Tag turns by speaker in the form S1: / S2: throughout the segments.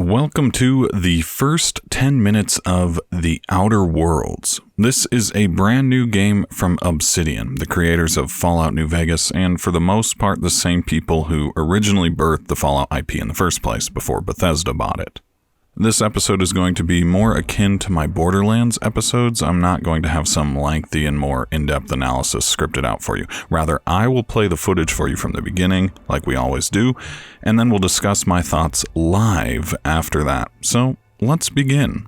S1: Welcome to the first 10 minutes of The Outer Worlds. This is a brand new game from Obsidian, the creators of Fallout New Vegas, and for the most part the same people who originally birthed the Fallout IP in the first place before Bethesda bought it. This episode is going to be more akin to my Borderlands episodes. I'm not going to have some lengthy and more in-depth analysis scripted out for you. Rather, I will play the footage for you from the beginning, like we always do, and then we'll discuss my thoughts live after that. So, let's begin.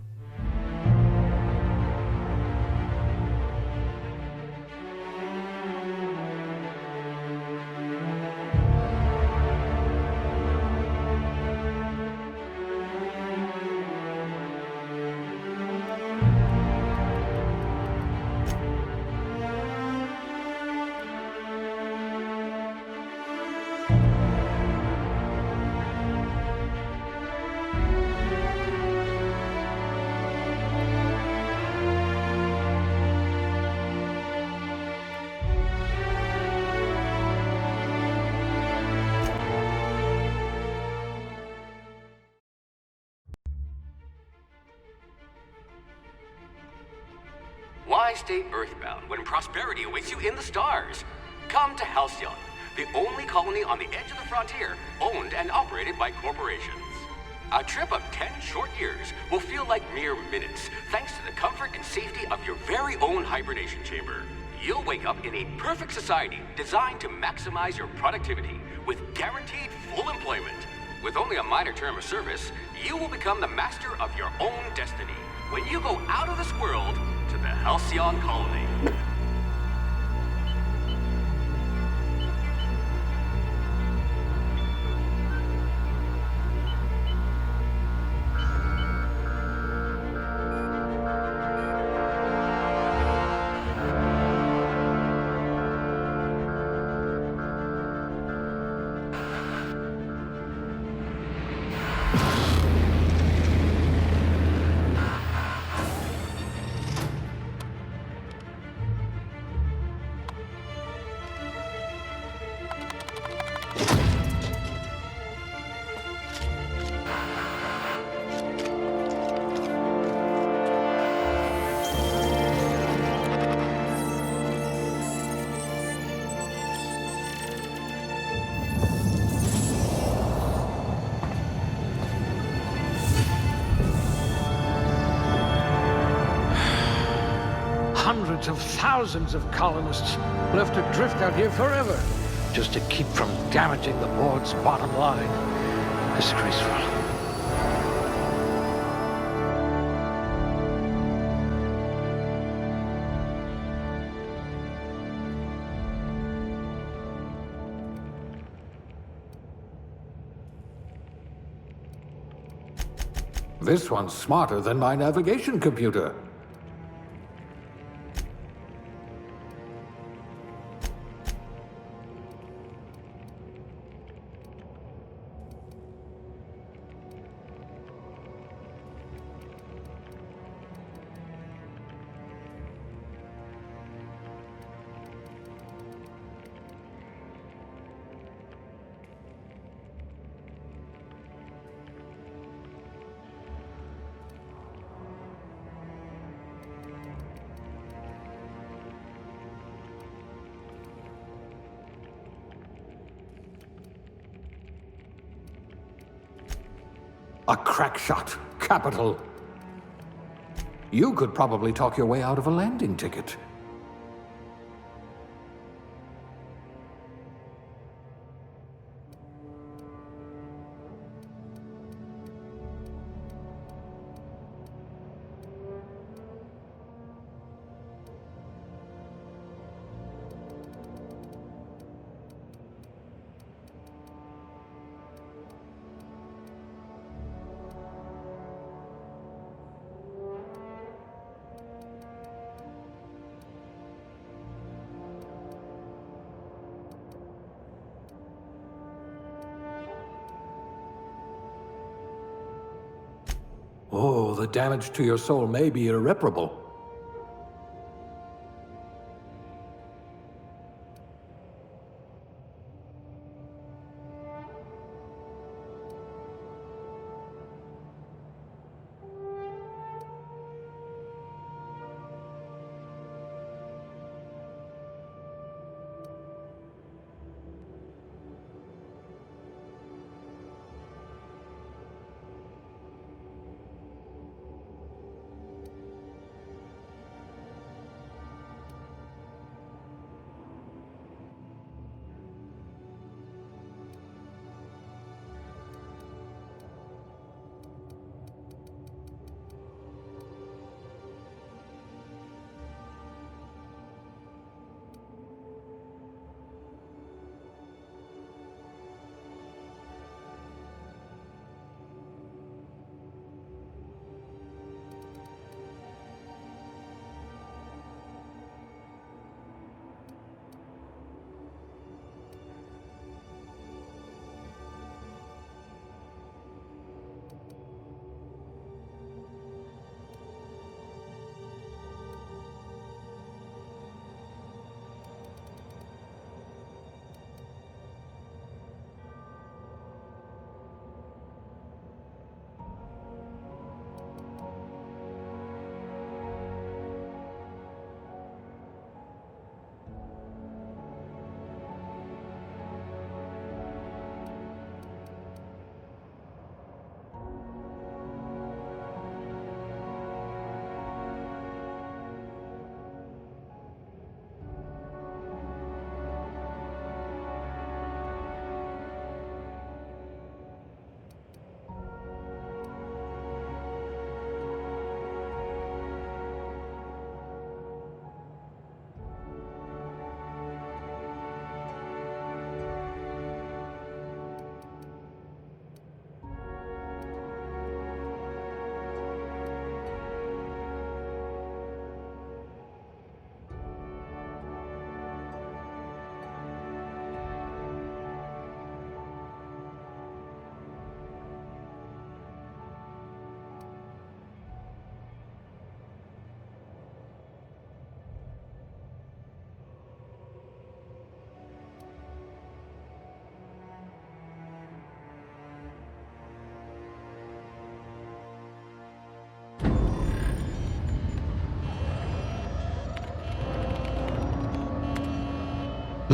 S2: Why stay earthbound when prosperity awaits you in the stars? Come to Halcyon, the only colony on the edge of the frontier, owned and operated by corporations. A trip of 10 short years will feel like mere minutes, thanks to the comfort and safety of your very own hibernation chamber. You'll wake up in a perfect society designed to maximize your productivity with guaranteed full employment. With only a minor term of service, you will become the master of your own destiny when you go out of this world to the Halcyon colony.
S3: Hundreds of thousands of colonists will have to drift out here forever just to keep from damaging the board's bottom line. Disgraceful.
S4: This one's smarter than my navigation computer. A crack shot. Capital. You could probably talk your way out of a landing ticket. Oh, the damage to your soul may be irreparable.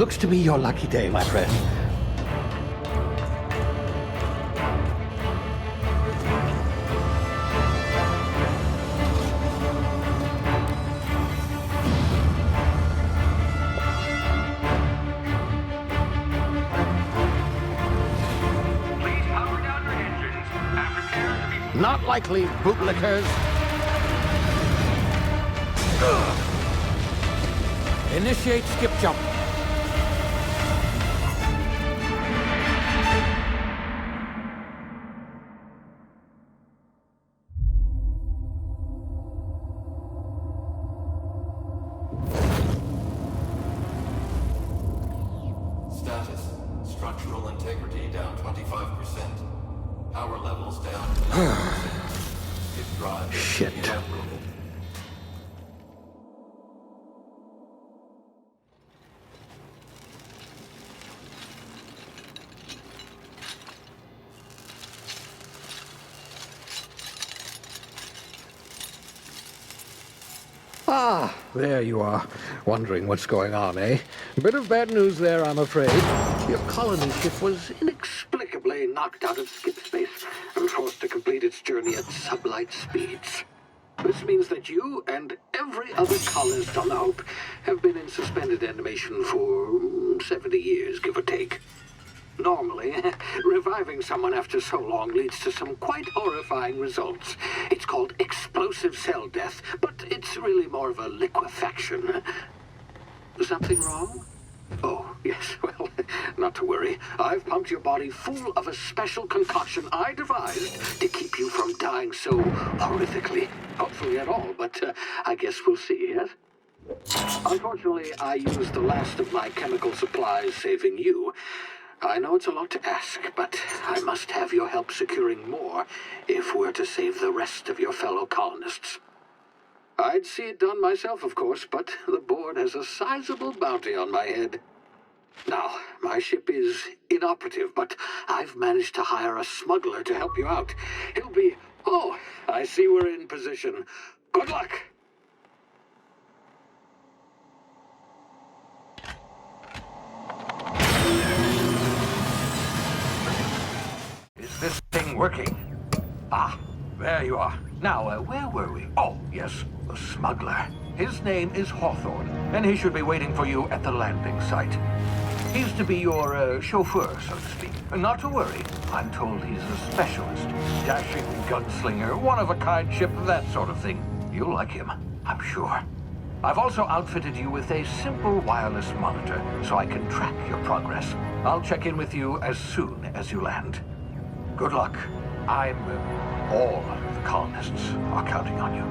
S3: Looks to be your lucky day, my friend.
S2: Please power down your engines and prepare to be...
S3: Not likely, bootlickers. Initiate skip jump.
S5: Status. Structural integrity down 25%. Power levels down to 90%. Skip drive.
S3: Shit.
S5: Inoperable.
S3: Ah, there you are. Wondering what's going on, eh? Bit of bad news there, I'm afraid. Your colony ship was inexplicably knocked out of skip space and forced to complete its journey at sublight speeds. This means that you and every other colonist on the Hope have been in suspended animation for 70 years, give or take. Normally, reviving someone after so long leads to some quite horrifying results. It's called explosive cell death, but it's really more of a liquefaction. Something wrong? Oh, yes, well, not to worry. I've pumped your body full of a special concoction I devised to keep you from dying so horrifically. Hopefully at all, but I guess we'll see, yes? Unfortunately, I used the last of my chemical supplies saving you. I know it's a lot to ask, but I must have your help securing more if we're to save the rest of your fellow colonists. I'd see it done myself, of course, but the board has a sizable bounty on my head. Now, my ship is inoperative, but I've managed to hire a smuggler to help you out. He'll be... Oh, I see we're in position. Good luck! Is this thing working? Ah, there you are. Now, where were we? Oh, yes, the smuggler. His name is Hawthorne, and he should be waiting for you at the landing site. He's to be your chauffeur, so to speak. Not to worry. I'm told he's a specialist. Dashing gunslinger, one-of-a-kind ship, that sort of thing. You'll like him, I'm sure. I've also outfitted you with a simple wireless monitor, so I can track your progress. I'll check in with you as soon as you land. Good luck. All the colonists are counting on you.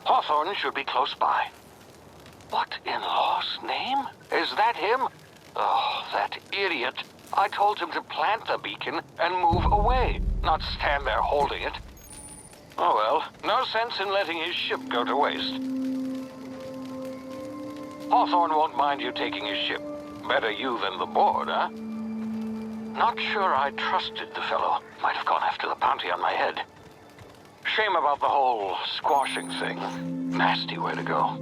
S6: Hawthorne should be close by. What in law's name? Is that him? Oh, that idiot. I told him to plant the beacon and move away, not stand there holding it. Oh well, no sense in letting his ship go to waste. Hawthorne won't mind you taking his ship. Better you than the board, huh? Not sure I trusted the fellow. Might have gone after the bounty on my head. Shame about the whole squashing thing. Nasty way to go.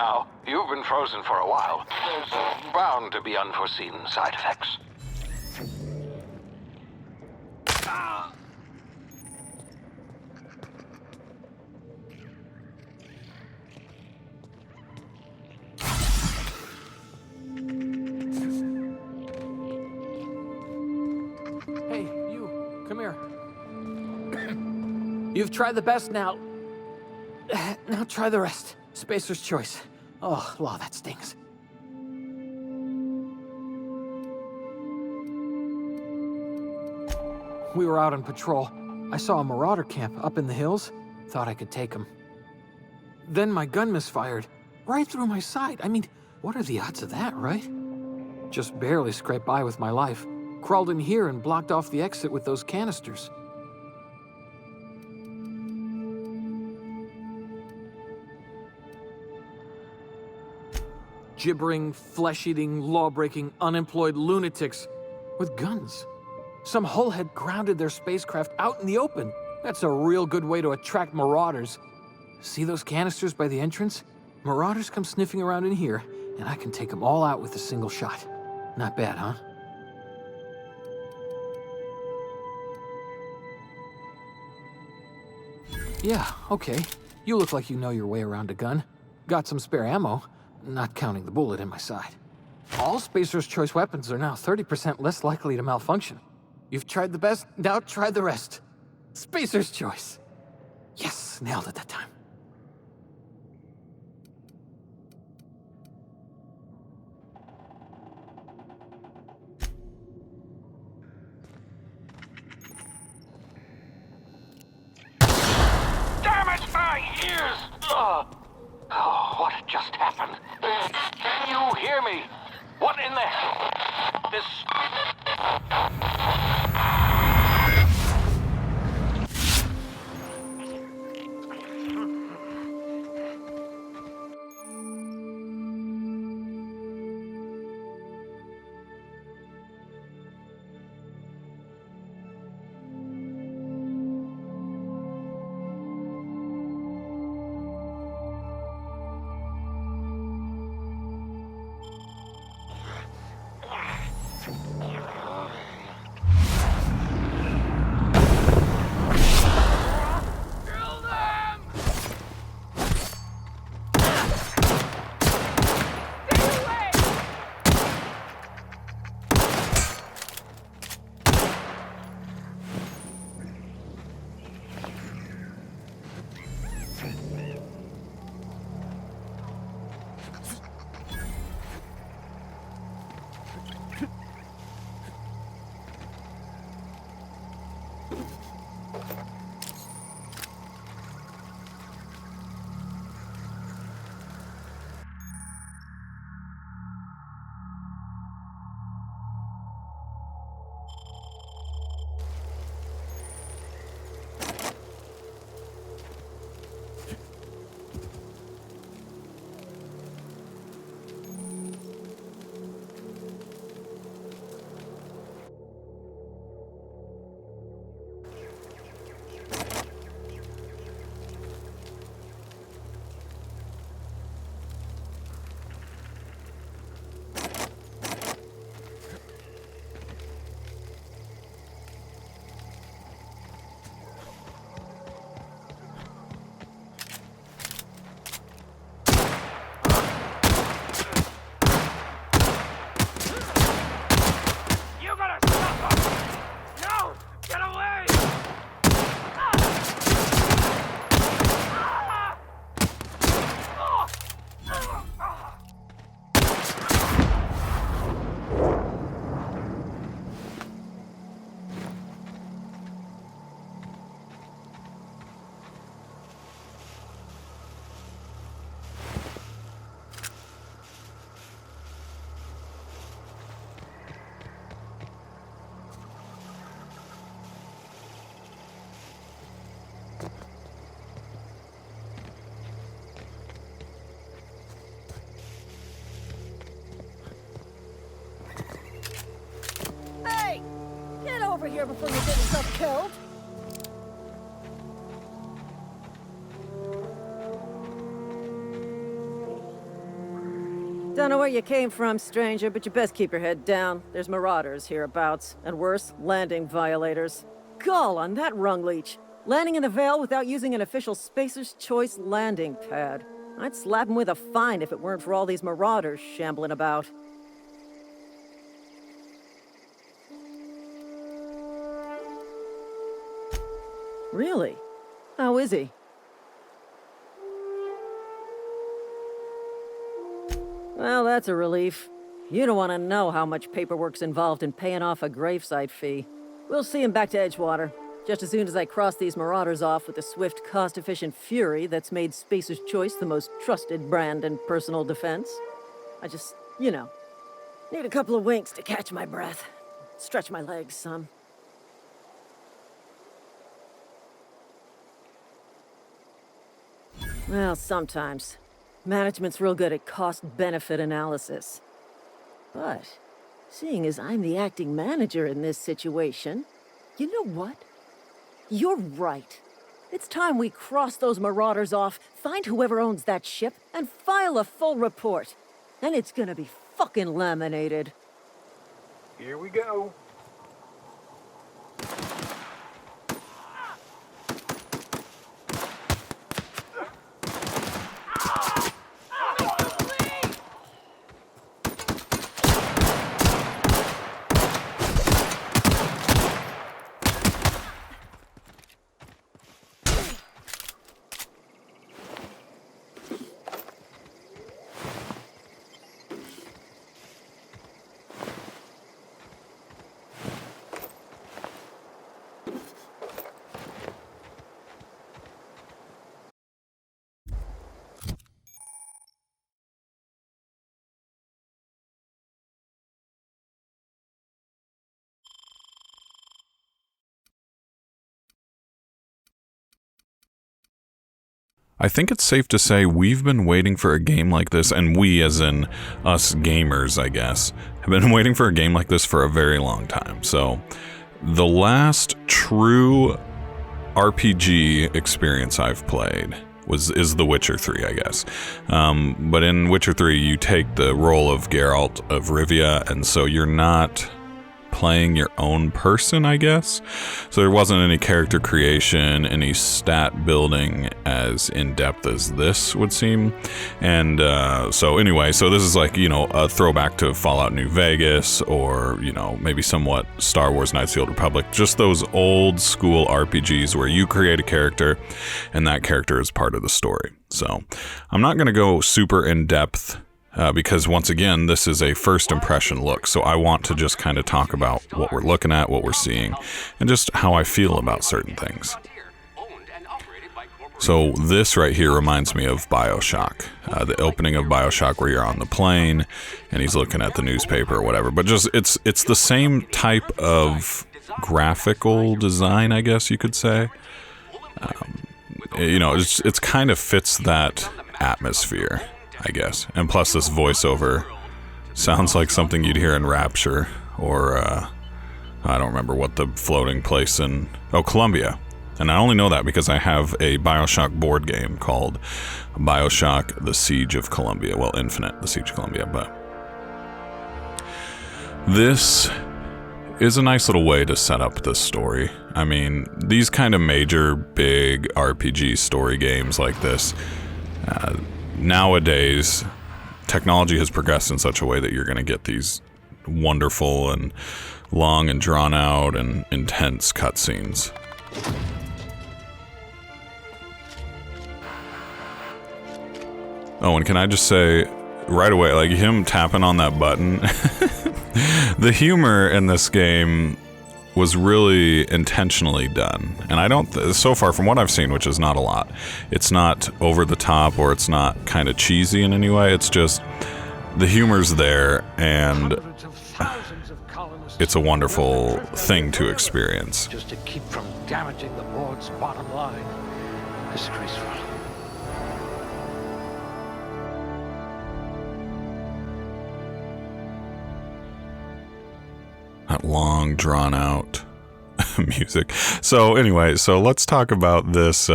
S6: now. You've been frozen for a while. There's bound to be unforeseen side effects.
S4: Hey, you, come here. You've tried the best now. Now try the rest. Spacer's choice. Oh, law, that stings. We were out on patrol. I saw a marauder camp up in the hills. Thought I could take him. Then my gun misfired. Right through my side. I mean, what are the odds of that, right? Just barely scraped by with my life. Crawled in here and blocked off the exit with those canisters. Gibbering, flesh-eating, law-breaking, unemployed lunatics with guns. Some hullhead grounded their spacecraft out in the open. That's a real good way to attract marauders. See those canisters by the entrance? Marauders come sniffing around in here, and I can take them all out with a single shot. Not bad, huh? Yeah, okay. You look like you know your way around a gun. Got some spare ammo, not counting the bullet in my side. All Spacer's choice weapons are now 30% less likely to malfunction. You've tried the best, now try the rest. Spacer's choice. Yes, nailed it that time.
S6: Damn it, my ears! Oh, what just happened? Can you hear me? What in the hell? This...
S7: Over here before you get yourself killed.
S8: Don't know where you came from, stranger, but you best keep your head down. There's marauders hereabouts, and worse, landing violators. Gall on that rung leech. Landing in the Vale without using an official Spacer's Choice landing pad. I'd slap him with a fine if it weren't for all these marauders shambling about. Really? How is he? Well, that's a relief. You don't want to know how much paperwork's involved in paying off a gravesite fee. We'll see him back to Edgewater, just as soon as I cross these marauders off with the swift, cost-efficient fury that's made Spacer's Choice the most trusted brand in personal defense. I just, need a couple of winks to catch my breath. Stretch my legs some. Well, sometimes. Management's real good at cost-benefit analysis. But, seeing as I'm the acting manager in this situation, you know what? You're right. It's time we cross those marauders off, find whoever owns that ship, and file a full report. And it's gonna be fucking laminated.
S3: Here we go.
S1: I think it's safe to say we've been waiting for a game like this, and we, as in us gamers, I guess, have been waiting for a game like this for a very long time. So, the last true RPG experience I've played is The Witcher 3, I guess. But in Witcher 3, you take the role of Geralt of Rivia, and so you're not playing your own person, I guess. So there wasn't any character creation, any stat building as in-depth as this would seem. And so this is like, a throwback to Fallout New Vegas, or, maybe somewhat Star Wars Knights of the Old Republic, just those old school RPGs where you create a character and that character is part of the story. So I'm not going to go super in-depth because once again, this is a first impression look, so I want to just kind of talk about what we're looking at, what we're seeing, and just how I feel about certain things. So this right here reminds me of BioShock, the opening of BioShock where you're on the plane and he's looking at the newspaper or whatever. But just it's the same type of graphical design, I guess you could say. It's kind of fits that atmosphere, I guess. And plus this voiceover sounds like something you'd hear in Rapture, or I don't remember what the floating place in Columbia. And I only know that because I have a BioShock board game called BioShock The Siege of Columbia. Well, Infinite The Siege of Columbia, but this is a nice little way to set up this story. I mean, these kind of major, big RPG story games like this, nowadays, technology has progressed in such a way that you're going to get these wonderful and long and drawn out and intense cutscenes. Oh, and can I just say right away, like him tapping on that button, the humor in this game was really intentionally done. And I don't, so far from what I've seen, which is not a lot, it's not over the top or it's not kind of cheesy in any way. It's just, the humor's there and it's a wonderful thing to experience.
S3: Just to keep from damaging the board's bottom line. Disgraceful.
S1: That long, drawn out music. So anyway, so let's talk about this,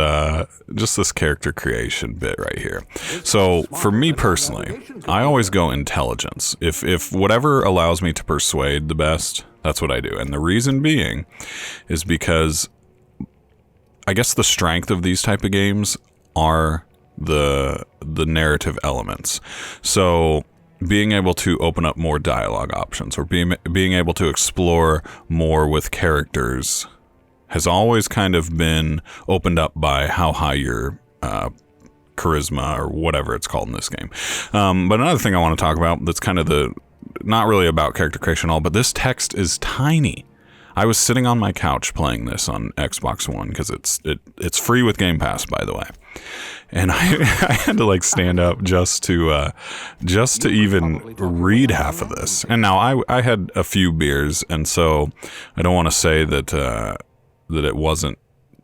S1: just this character creation bit right here. So for me personally, I always go intelligence. If whatever allows me to persuade the best, that's what I do. And the reason being is because I guess the strength of these type of games are the narrative elements. So being able to open up more dialogue options or being able to explore more with characters has always kind of been opened up by how high your charisma or whatever it's called in this game. But another thing I want to talk about that's kind of not really about character creation at all, but this text is tiny. I was sitting on my couch playing this on Xbox One because it's free with Game Pass, by the way. And I had to like stand up just to even read half of this. And now I had a few beers, and so I don't want to say that it wasn't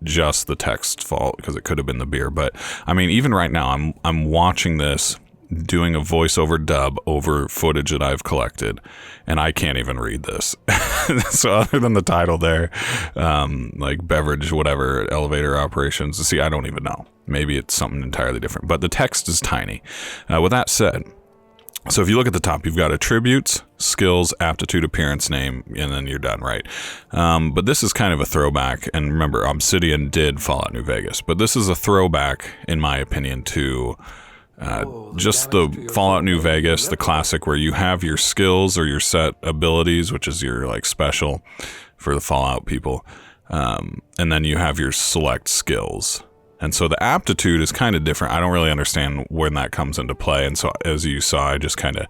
S1: just the text fault, because it could have been the beer. But I mean, even right now, I'm watching this, doing a voiceover dub over footage that I've collected, and I can't even read this. So other than the title there, like beverage, whatever, elevator operations, see, I don't even know. Maybe it's something entirely different, but the text is tiny. With that said, so if you look at the top, you've got attributes, skills, aptitude, appearance, name, and then you're done, right? But this is kind of a throwback, and remember, Obsidian did Fallout New Vegas, but this is a throwback, in my opinion, to just the Fallout New Vegas, the classic, where you have your skills or your set abilities, which is your like special for the Fallout people, and then you have your select skills. And so the aptitude is kind of different. I don't really understand when that comes into play, and so as you saw, I just kind of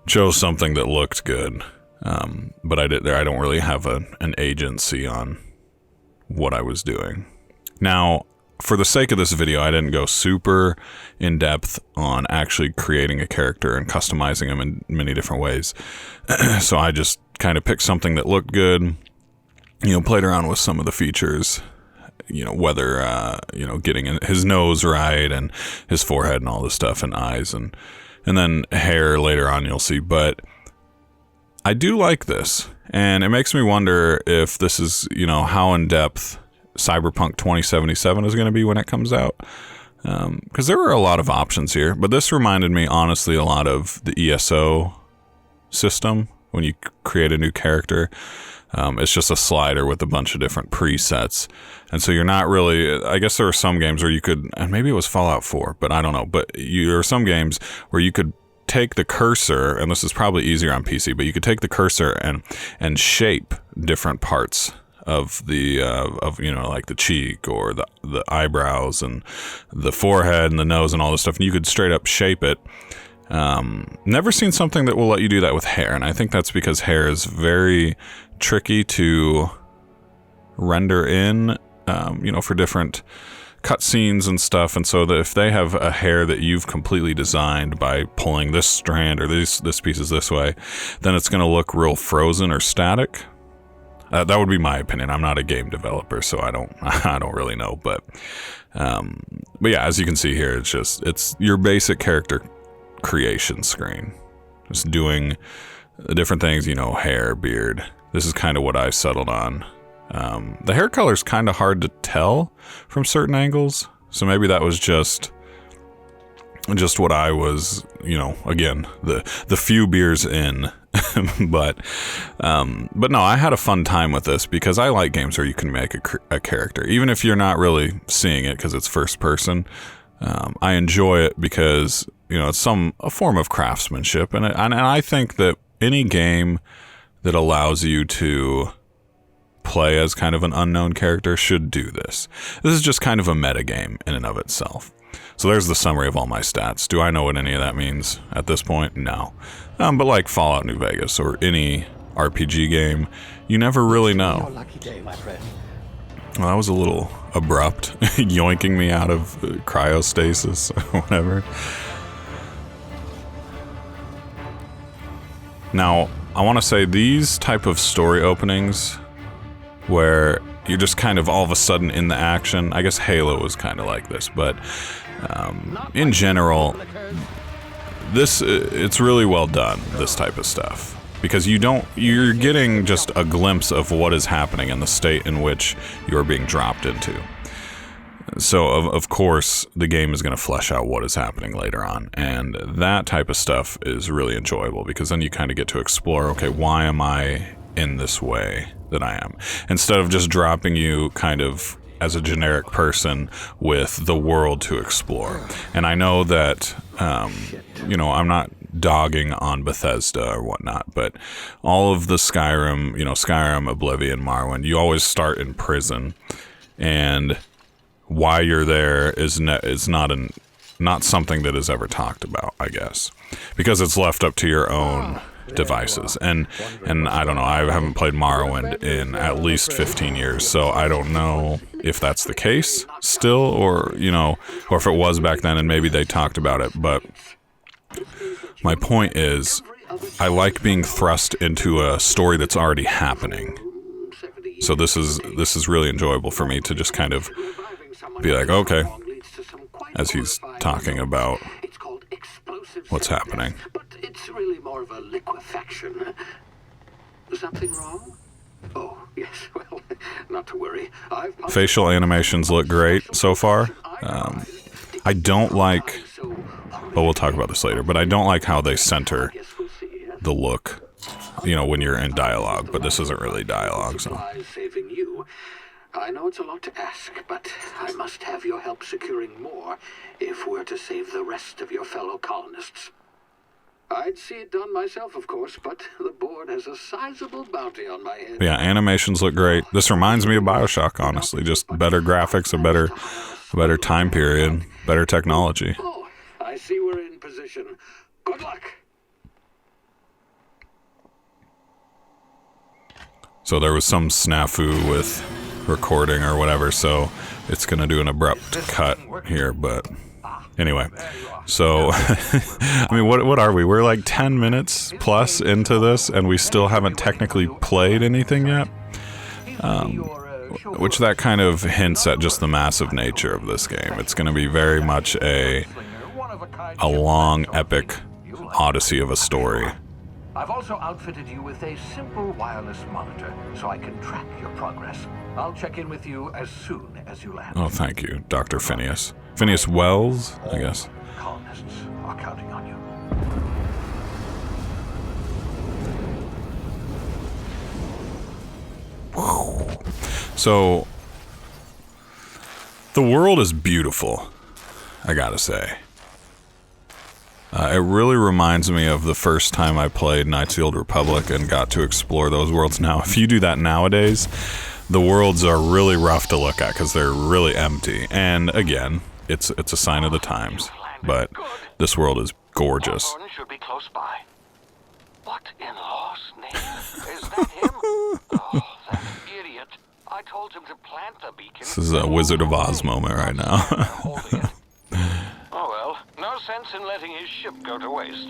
S1: chose something that looked good, but I don't really have an agency on what I was doing. Now, for the sake of this video, I didn't go super in depth on actually creating a character and customizing him in many different ways. So I just kind of picked something that looked good, played around with some of the features, whether, getting his nose right and his forehead and all this stuff, and eyes and then hair later on, you'll see. But I do like this, and it makes me wonder if this is, how in depth Cyberpunk 2077 is going to be when it comes out, because there were a lot of options here, but this reminded me honestly a lot of the ESO system when you create a new character. It's just a slider with a bunch of different presets, and so you're not really, I guess there are some games where you could, and maybe it was Fallout 4, but I don't know, but there are some games where you could take the cursor, and this is probably easier on PC, but you could take the cursor and shape different parts of the like the cheek or the eyebrows and the forehead and the nose and all this stuff, and you could straight up shape it. Never seen something that will let you do that with hair, and I think that's because hair is very tricky to render in, for different cutscenes and stuff, and so that if they have a hair that you've completely designed by pulling this strand or this piece is this way, then it's going to look real frozen or static. That would be my opinion. I'm not a game developer, so I don't really know. But yeah, as you can see here, it's your basic character creation screen. Just doing the different things, hair, beard. This is kind of what I settled on. The hair color is kind of hard to tell from certain angles, so maybe that was just what I was, again, the few beers in. but no, I had a fun time with this because I like games where you can make a character, even if you're not really seeing it because it's first person. I enjoy it because it's a form of craftsmanship, and I think that any game that allows you to play as kind of an unknown character should do this. This is just kind of a meta game in and of itself. So there's the summary of all my stats. Do I know what any of that means at this point? No. But like Fallout New Vegas or any RPG game, you never really know.
S3: Lucky day, my friend.
S1: Well, that was a little abrupt, yoinking me out of cryostasis or whatever. Now, I want to say these type of story openings where you're just kind of all of a sudden in the action. I guess Halo was kind of like this, but in general, it's really well done, this type of stuff. because you're getting just a glimpse of what is happening in the state in which you're being dropped into. So, of course, the game is going to flesh out what is happening later on. And that type of stuff is really enjoyable because then you kind of get to explore, okay, why am I in this way that I am? Instead of just dropping you kind of as a generic person with the world to explore. And I know that, I'm not dogging on Bethesda or whatnot, but all of the Skyrim, Oblivion, Morrowind, you always start in prison, and why you're there is not something that is ever talked about, I guess, because it's left up to your own devices. And I don't know, I haven't played Morrowind in at least 15 years, so I don't know if that's the case still, or if it was back then and maybe they talked about it. But my point is, I like being thrust into a story that's already happening. So this is really enjoyable for me to just kind of be like, okay, as he's talking about what's happening.
S3: But it's really more of a liquefaction. Something wrong? Oh, yes, well, not to worry.
S1: Facial animations look great so far. I don't like, we'll talk about this later, but I don't like how they center the look, when you're in dialogue, but this isn't really dialogue, so.
S3: Saving you. I know it's a lot to ask, but I must have your help securing more if we're to save the rest of your fellow colonists. I'd see it done myself, of course, but the board has a sizable bounty on my head.
S1: Yeah, animations look great. This reminds me of BioShock, honestly. Just better graphics, a better time period, better technology.
S3: Oh, I see we're in position. Good luck.
S1: So there was some snafu with recording or whatever, so it's going to do an abrupt cut here, but anyway. So, I mean, what are we? We're like 10 minutes plus into this, and we still haven't technically played anything yet, which that kind of hints at just the massive nature of this game. It's going to be very much a long, epic odyssey of a story.
S3: I've also outfitted you with a simple wireless monitor so I can track your progress. I'll check in with you as soon as you land.
S1: Oh, thank you, Dr. Phineas. Phineas Wells, I guess.
S3: Colonists are counting on you.
S1: So, the world is beautiful, I gotta say. It really reminds me of the first time I played Knights of the Old Republic and got to explore those worlds. Now, if you do that nowadays, the worlds are really rough to look at because they're really empty. And again, it's a sign of the times. But this world is gorgeous.
S6: Hawthorne should be close by. What in law's name? Is that him? Oh, that idiot. I told him to plant the beacon.
S1: This is a Wizard of Oz moment right now.
S6: Holding it. Oh well, no sense in letting his ship go to waste.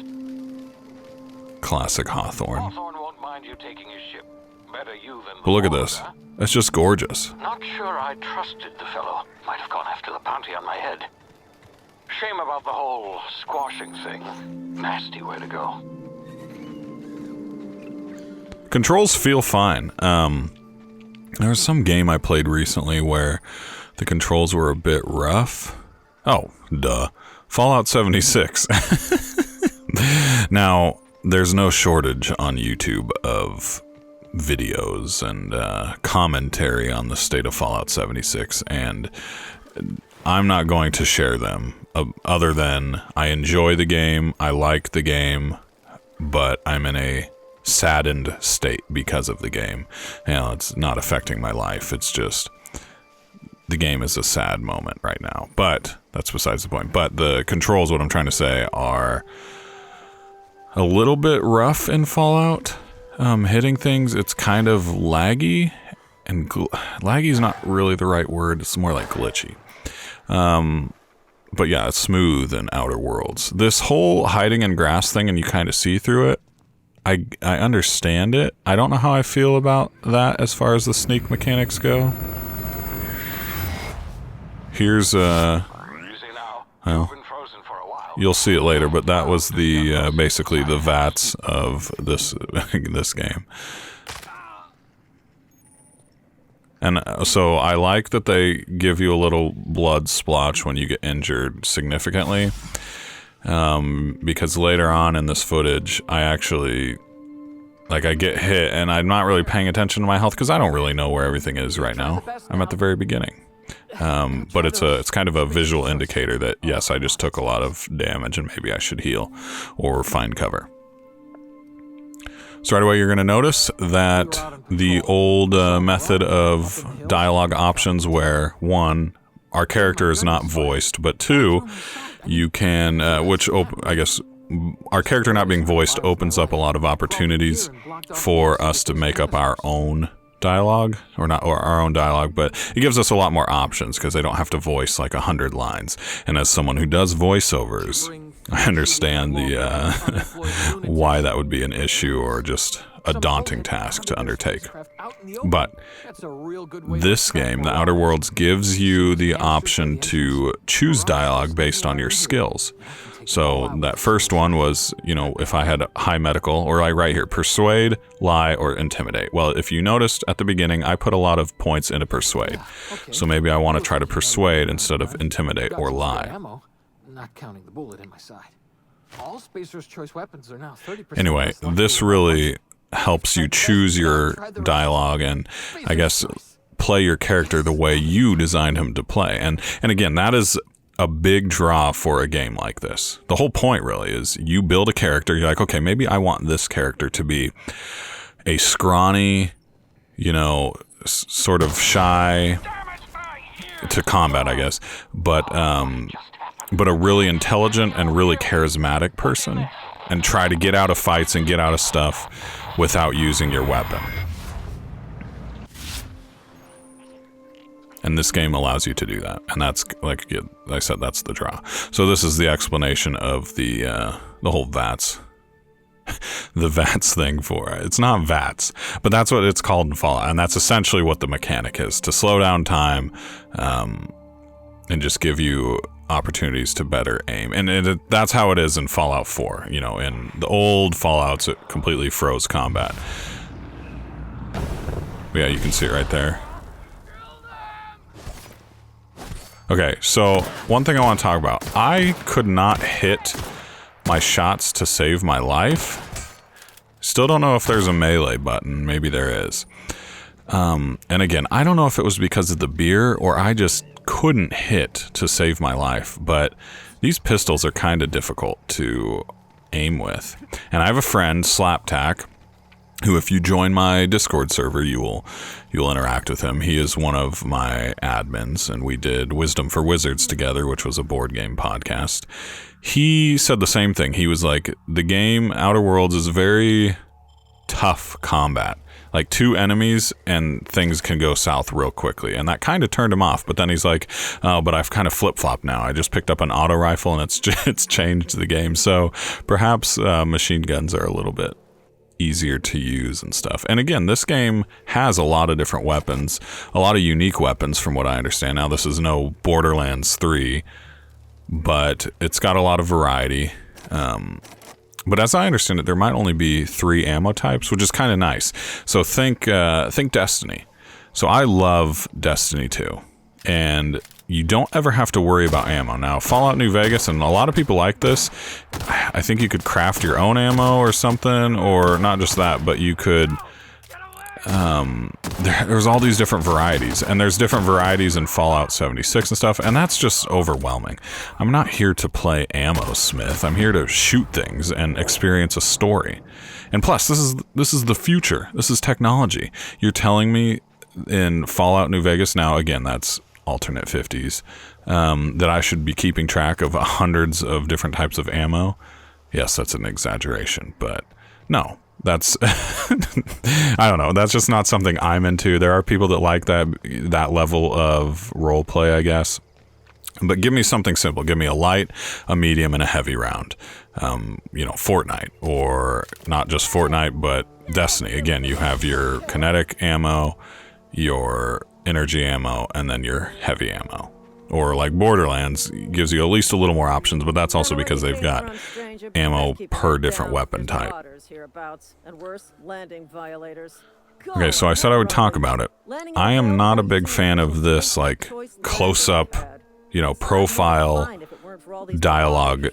S1: Classic Hawthorne.
S6: Hawthorne won't mind you taking his ship. Better you than the
S1: But look at
S6: board,
S1: this.
S6: huh?
S1: It's just gorgeous.
S6: Not sure I trusted the fellow. Might have gone after the bounty on my head. Shame about the whole squashing thing. Nasty way to go.
S1: Controls feel fine. There was some game I played recently where the controls were a bit rough. Oh, duh. Fallout 76. Now, there's no shortage on YouTube of videos and commentary on the state of Fallout 76, and I'm not going to share them other than I enjoy the game, I like the game, but I'm in a saddened state because of the game. It's not affecting my life. It's just the game is a sad moment right now, but that's besides the point. But the controls, what I'm trying to say, are a little bit rough in Fallout. Hitting things, it's kind of laggy, and laggy is not really the right word. It's more like glitchy. But yeah, it's smooth in Outer Worlds. This whole hiding in grass thing and you kind of see through it, I understand it. I don't know how I feel about that as far as the sneak mechanics go. Here's
S6: Easy now. You've been frozen for a while.
S1: You'll see it later, but that was the basically the VATS of this this game. And so I like that they give you a little blood splotch when you get injured significantly, because later on in this footage, I actually, like, I get hit and I'm not really paying attention to my health because I don't really know where everything is right now. I'm at the very beginning. But it's kind of a visual indicator that, yes, I just took a lot of damage and maybe I should heal or find cover. So right away you're going to notice that the old method of dialogue options where, one, our character is not voiced, but two, you can, I guess our character not being voiced opens up a lot of opportunities for us to make up our own dialogue, or our own dialogue, but it gives us a lot more options because they don't have to voice like 100 lines. And as someone who does voiceovers, I understand the why that would be an issue or just a daunting task to undertake. But this game, The Outer Worlds, gives you the option to choose dialogue based on your skills. So that first one was, if I had high medical, or I write here, persuade, lie, or intimidate. Well, if you noticed at the beginning, I put a lot of points into persuade. So maybe I want to try to persuade instead of intimidate or lie.
S4: Not counting the bullet in my side. All Spacer's choice weapons are now 30%.
S1: Anyway, this really helps you choose your dialogue and, I guess, play your character the way you designed him to play. And again, that is a big draw for a game like this. The whole point really is you build a character, you're like, okay, maybe I want this character to be a scrawny, sort of shy to combat, I guess, but a really intelligent and really charismatic person, and try to get out of fights and get out of stuff without using your weapon. And this game allows you to do that. And that's, like I said, that's the draw. So this is the explanation of the whole VATS. The VATS thing for it. It's not VATS, but that's what it's called in Fallout. And that's essentially what the mechanic is, to slow down time and just give you opportunities to better aim. And that's how it is in Fallout 4. In the old Fallouts, it completely froze combat. But yeah, you can see it right there. Okay, so one thing I want to talk about. I could not hit my shots to save my life. Still don't know if there's a melee button. Maybe there is. And again, I don't know if it was because of the beer or I just couldn't hit to save my life, but these pistols are kind of difficult to aim with. And I have a friend, Slaptack, who, if you join my Discord server, you'll interact with him. He is one of my admins, and we did Wisdom for Wizards together, which was a board game podcast. He said the same thing. He was like, the game Outer Worlds is very tough combat. Like 2 enemies and things can go south real quickly. And that kind of turned him off. But then he's like, oh, but I've kind of flip-flopped now. I just picked up an auto rifle and it's changed the game. So perhaps machine guns are a little bit easier to use and stuff. And again, this game has a lot of different weapons, a lot of unique weapons from what I understand. Now, this is no Borderlands 3, but it's got a lot of variety. But as I understand it, there might only be 3 ammo types, which is kind of nice. So think Destiny. So I love Destiny 2, and you don't ever have to worry about ammo. Now, Fallout New Vegas, and a lot of people like this, I think you could craft your own ammo or something, or not just that, but you could... there's all these different varieties, and there's different varieties in Fallout 76 and stuff, and that's just overwhelming. I'm not here to play ammo smith. I'm here to shoot things and experience a story. And plus, this is the future. This is technology. You're telling me in Fallout New Vegas, now again, that's alternate 50s, that I should be keeping track of hundreds of different types of ammo? Yes, that's an exaggeration, but no. That's I don't know, that's just not something I'm into. There are people that like that level of role play, I guess. But give me something simple. Give me a light, a medium, and a heavy round. Fortnite, or not just Fortnite, but Destiny. Again, you have your kinetic ammo, your energy ammo, and then your heavy ammo. or like Borderlands gives you at least a little more options, but that's also because they've got ammo per different weapon type. Okay, so I said I would talk about it. I am not a big fan of this, like, close-up, you know, profile dialogue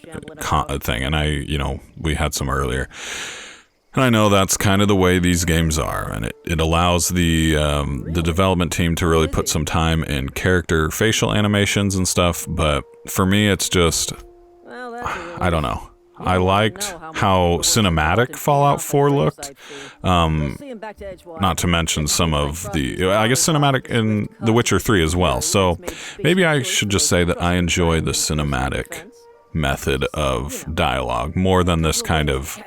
S1: thing, and we had some earlier. And I know that's kind of the way these games are, and it allows the development team to really put some time in character facial animations and stuff, but for me it's just, I don't know. I liked how cinematic Fallout 4 looked, not to mention some of the, I guess, cinematic in The Witcher 3 as well, so maybe I should just say that I enjoy the cinematic method of dialogue more than this kind of,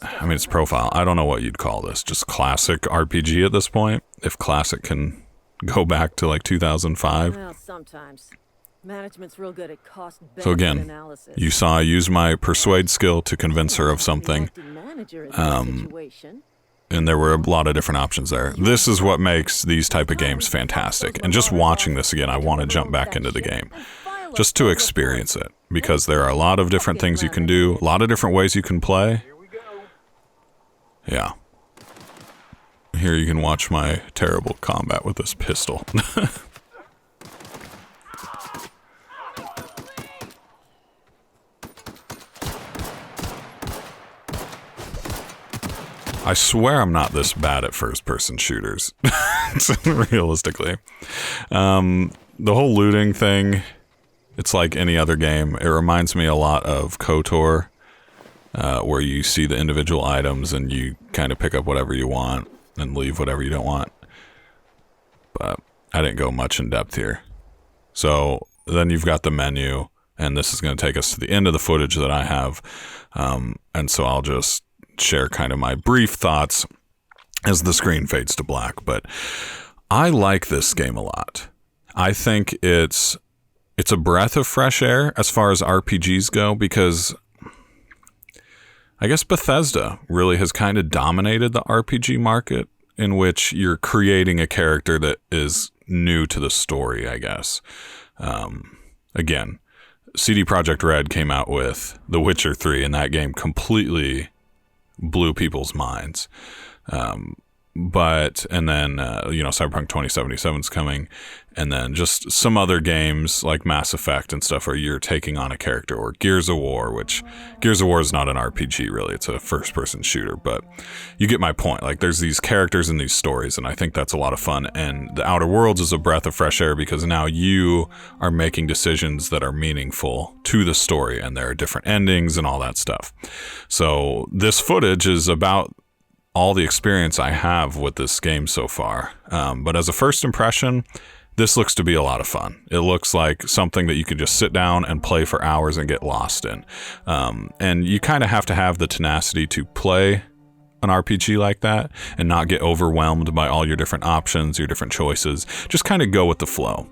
S1: I mean, it's profile. I don't know what you'd call this. Just classic RPG at this point. If classic can go back to like 2005.
S8: Well, sometimes. Management's real good at cost
S1: so again, you saw I use my persuade skill to convince her of something. And there were a lot of different options there. This is what makes these type of games fantastic. And just watching this again, I want to jump back into the game. Just to experience it. Because there are a lot of different things you can do. A lot of different ways you can play. Yeah. Here you can watch my terrible combat with this pistol. I swear I'm not this bad at first-person shooters, realistically. The whole looting thing, it's like any other game. It reminds me a lot of KOTOR, where you see the individual items and you kind of pick up whatever you want and leave whatever you don't want. But I didn't go much in depth here. So then you've got the menu, and this is going to take us to the end of the footage that I have. And so I'll just share kind of my brief thoughts as the screen fades to black. But I like this game a lot. I think it's a breath of fresh air as far as RPGs go, because I guess Bethesda really has kind of dominated the RPG market, in which you're creating a character that is new to the story, I guess. Again, CD Projekt Red came out with The Witcher 3, and that game completely blew people's minds. And then, Cyberpunk 2077's coming, and then just some other games like Mass Effect and stuff where you're taking on a character, or Gears of War, which Gears of War is not an RPG really, it's a first-person shooter, but you get my point. Like, there's these characters in these stories, and I think that's a lot of fun, and The Outer Worlds is a breath of fresh air because now you are making decisions that are meaningful to the story, and there are different endings and all that stuff. So this footage is about all the experience I have with this game so far. But as a first impression, this looks to be a lot of fun. It looks like something that you can just sit down and play for hours and get lost in. And you kind of have to have the tenacity to play an RPG like that and not get overwhelmed by all your different options, your different choices. Just kind of go with the flow.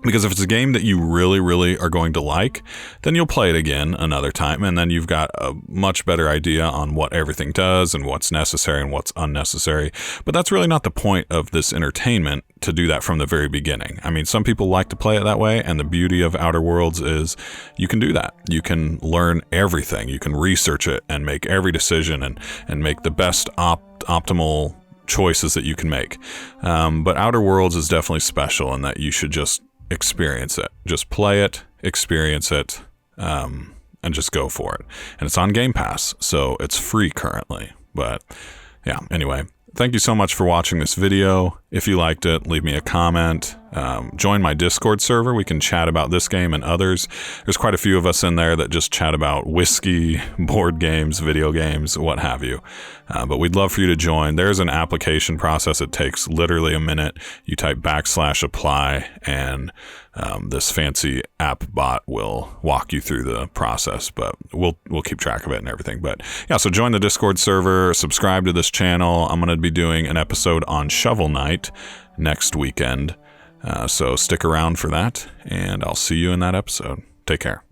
S1: Because if it's a game that you really, really are going to like, then you'll play it again another time, and then you've got a much better idea on what everything does and what's necessary and what's unnecessary. But that's really not the point of this entertainment, to do that from the very beginning. I mean, some people like to play it that way, and the beauty of Outer Worlds is you can do that. You can learn everything. You can research it and make every decision and make the best optimal choices that you can make. But Outer Worlds is definitely special in that you should just experience it. Just play it, experience it, and just go for it. And it's on Game Pass, so it's free currently. But yeah, anyway, thank you so much for watching this video. If you liked it, leave me a comment. Join my Discord server. We can chat about this game and others. There's quite a few of us in there that just chat about whiskey, board games, video games, what have you. But we'd love for you to join. There's an application process. It takes literally a minute. You type /apply, and this fancy app bot will walk you through the process, but we'll keep track of it and everything. But yeah, so join the Discord server, subscribe to this channel. I'm going to be doing an episode on Shovel Knight next weekend. So stick around for that, and I'll see you in that episode. Take care.